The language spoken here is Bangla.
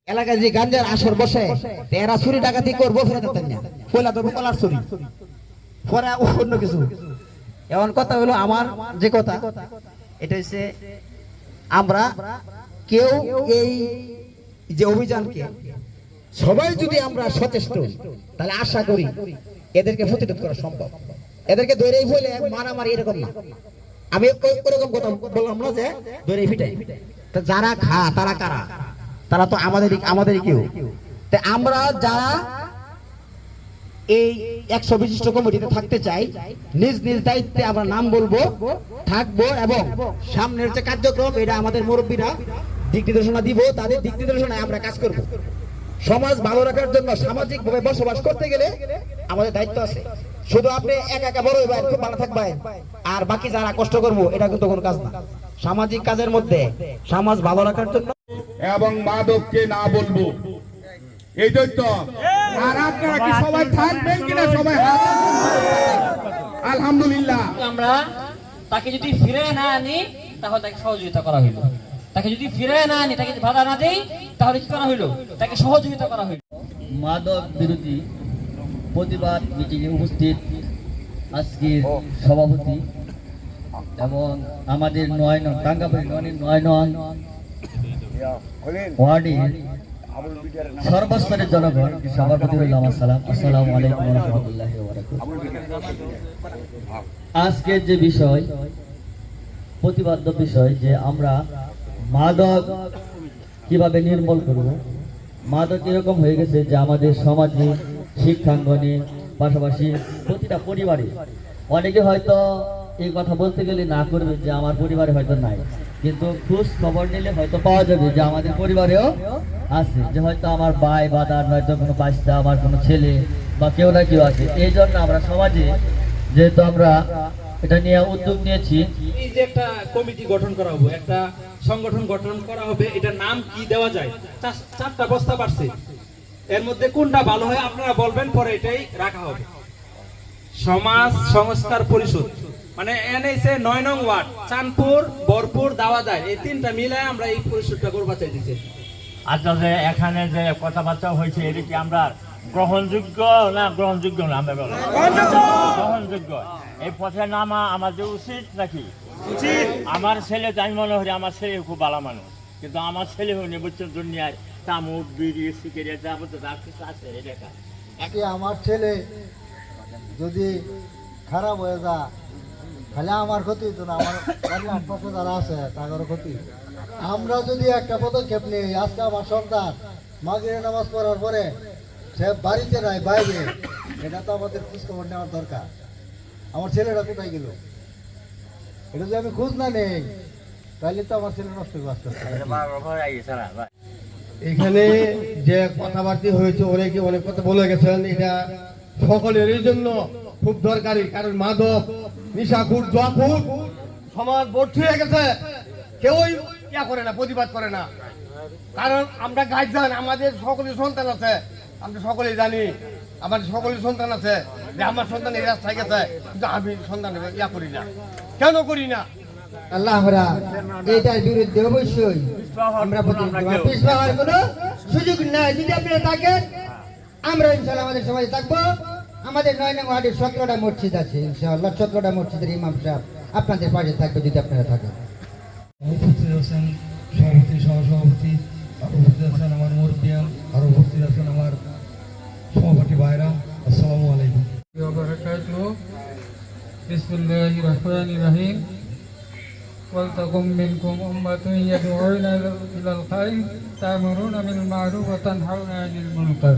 এলাকায় যে গাঞ্জার আসর বসে এরা চুরি ডাকাতি করবো ফেরত না পয়লা ধরবো কলার চুরি পরে অন্য কিছু। এমন কথা হলো আমার যে কথা এটা হচ্ছে আমরা কেউ এই যে অভিযানকে সবাই যদি আমরা সচেষ্ট তাহলে আশা করি এদেরকে প্রতিরোধ করা সম্ভব। এদেরকে ধরেই বলে মারামারি এরকম না, আমি ওরকম কথা বললাম না যে ধরে ফিটাই। যারা খা তারা কারা? তারা তো আমাদেরই কেউ। তাই আমরা যারা এই 100 বিশিষ্ট কমিটিতে থাকতে চাই নিজ নিজ দায়িত্বে আমরা নাম বলবো, থাকবো এবং সামনের যে কার্যক্রম এটা আমাদের মুরব্বীরা দিক নির্দেশনা দিব, তাদের দিক নির্দেশনায় আমরা কাজ করব। সমাজ ভালো রাখার জন্য সামাজিক ভাবে বসবাস করতে গেলে আমাদের দায়িত্ব আছে। শুধু আপনি একা একা বড় হইবেন, খুব ভালো থাকবেন আর বাকি যারা কষ্ট করবো এটা কিন্তু কোনো কাজ না। সামাজিক কাজের মধ্যে সমাজ ভালো রাখার জন্য এবং মাদককে না বলবো এইটাই তো। আর আপনারা কি সবাই থাকবেন কিনা? সবাই আলহামদুলিল্লাহ। আমরা তাকে যদি ফিরে না আনি তাহলে তাকে সহযোগিতা করা হইল, তাকে যদি ফিরে না আনি, তাকে যদি বাধা না দেই তাহলে কি করা হইল? তাকে সহযোগিতা করা হইল। মাদক বিরোধী প্রতিবাদ মিটিংয়ে উপস্থিত আজকের সভাপতি এবং আমাদের 9 নং টাঙ্গাপাড়ি 9 নং ওয়ার্ডের সর্বস্তরের জনগণ সবার প্রতি হইল আমার সালাম। আসসালামু আলাইকুম ওয়া রাহমাতুল্লাহি ওয়া বারাকাতুহু। আজকের যে বিষয়, প্রতিবাদ্য বিষয় যে আমরা মাদক কিভাবে নির্মূল করব। মাদক এরকম হয়ে গেছে যে আমাদের সমাজে, শিক্ষাঙ্গনে, পাশাপাশি প্রতিটা পরিবারে অনেকে হয়তো এই কথা বলতে গেলে না করবে যে আমার পরিবারে হয়তো নাই, কিন্তু খোঁজ খবর নিলে হয়তো পাওয়া যাবে যে আমাদের পরিবারেও আছে, যে হয়তো আমার ভাই বাদার হয়তো কোনো বাচ্চা, আমার কোনো ছেলে বা কেউ না কেউ আছে। এই জন্য আমরা সমাজে যেহেতু আমরা এটা নিয়ে উদ্যোগ নিয়েছি, এই যে একটা কমিটি গঠন করা হবে, একটা সংগঠন গঠন করা হবে, এটার নাম কি দেওয়া যায়? 4টা প্রস্তাব আসছে, এর মধ্যে কোনটা ভালো হয় আপনারা বলবেন, পরে এটাই রাখা হবে। সমাজ সংস্কার পরিষদ মানে এনএসএ 9 নং ওয়ার্ড, চাঁদপুর, বরপুর, দাওয়াদার, এই 3টা মিলে আমরা এই পরিষদটা করবা চাইতেছি। আচ্ছা, যে এখানে যে কথাবার্তা হয়েছে এটা কি আমরা গ্রহণযোগ্য না গ্রহণযোগ্য না? আমরা গ্রহণযোগ্য। এই পথে নামা আমাদের উচিত নাকি? আমার ছেলে, আমি মনে করি আমার ছেলে খুব ভালো মানুষ, কিন্তু আমার ছেলে হয়নি বুঝছেন, দুনিয়ার তামুক বিড়ি সিগারেট যাবতীয় যা কিছু আছে এটা। আমার ছেলে যদি খারাপ হয়ে যা তাহলে আমার ক্ষতি হতো না, আমার আশপাশে যারা আছে তাদেরও ক্ষতি। আমরা যদি একটা পদক্ষেপ নিই, আজকে আমার সন্তান মাগরিবের নামাজ পড়ার পরে সে বাড়িতে নাই, বাইরে, এটা তো আমাদের খোঁজখবর নেওয়ার দরকার। আমার ছেলেটা কোথায় গেল, এটা যদি আমি খোঁজ না নেই তাহলে তো আমার ছেলে নষ্ট করে আসতে। এখানে যে কথাবার্তা হয়েছে অনেকে অনেক কথা বলে গেছেন, এটা সকলেরই জন্য খুব দরকারি। কারণ মাদক, নিশাখুর, জুয়াখুর সমাজ ভর্তি হয়ে গেছে, কেউই ইয়া করে না, প্রতিবাদ করে না। কারণ আমরা গার্জিয়ান, আমাদের সকলের সন্তান আছে, আমরা সকলেই জানি আমাদের সকলের সন্তান আছে যে আমার সন্তান এই রাস্তায় গেছে, কিন্তু আমি সন্তান ইয়া করি না। কেন করি না? আল্লাহ আমরা এটার বিরুদ্ধে অবশ্যই আমরা পিছপা হওয়ার কোনো সুযোগ নাই। যদি আপনারা থাকেন আমরা ইনশাআল্লাহ আমাদের সমাজে থাকবো। আমাদের 9 নং ওয়ার্ডের 17টা মসজিদ আছে, ইনশাআল্লাহ 17টা মসজিদের ইমাম সাহেব আপনাদের পাশে থাকবে যদি আপনারা থাকেন। উপস্থিত আছেন সভাপতি, সহসভাপতি, আর উপস্থিত আছেন আমার মুরব্বিয়ান, আর উপস্থিত আছেন আমার সভাপতি ভাইরা। আসসালামু আলাইকুম ওয়া বারাকাতুহু। বিসমিল্লাহির রহমানির রহিম। ওয়ালতাকুম মিনকুম উম্মাতুন ইয়াদউনা ইলাল খায়র তা'মুরুনা বিল মা'রুফ ওয়া তানহাউনা আনিল মুনকার।